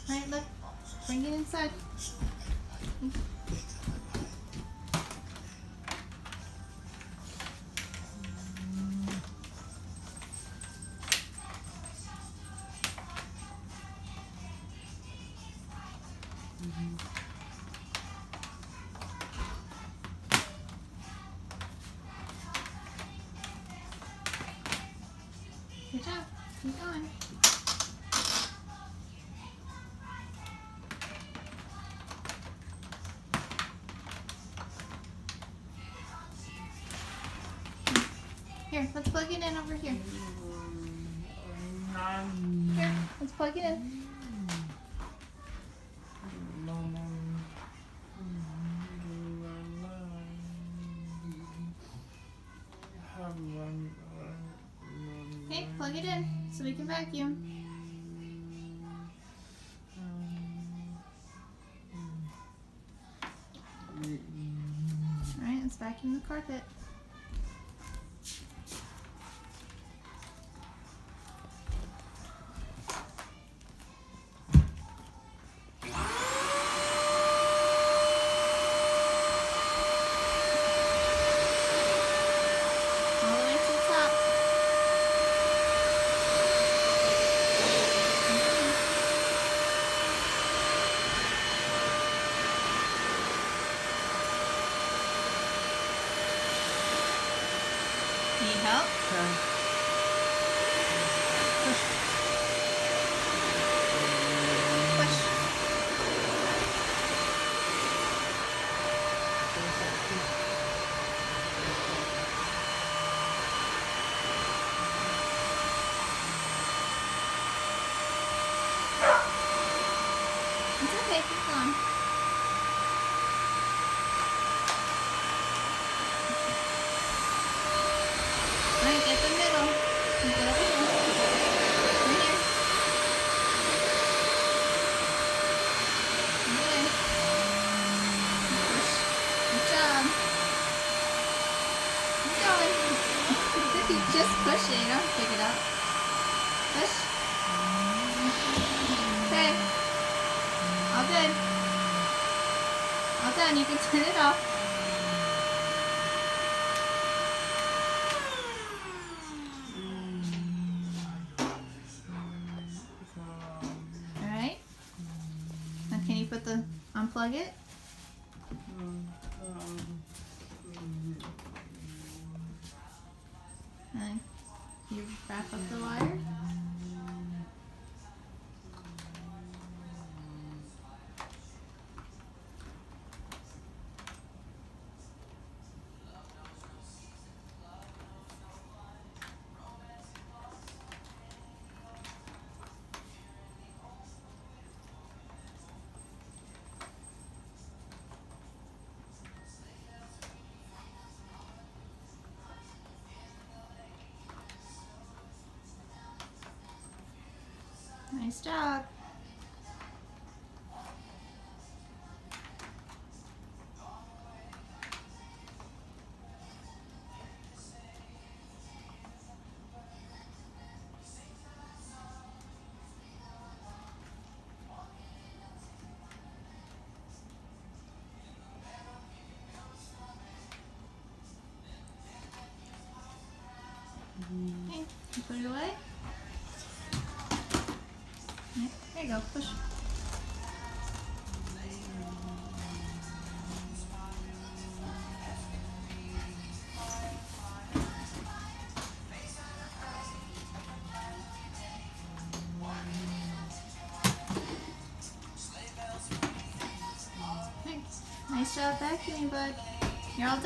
Alright, look. Bring it inside. Good job. Keep going. Here, let's plug it in over here. Here, let's plug it in. Okay, plug it in so we can vacuum. Alright, let's vacuum the carpet. All the way to the top. Need help? Push. Push. It's okay, keep going. Alright, get the middle. Get over here. Come here. Okay. Push. Good job. Keep going. Keep just pushing. Don't pick it up. Push. Okay. All good. All done. You can turn it off. Alright. Now can you unplug it? And you wrap up the wire. Nice job. Okay, you put it away. Yeah, there you go, push. Okay. Nice job vacuuming, bud. You're all done.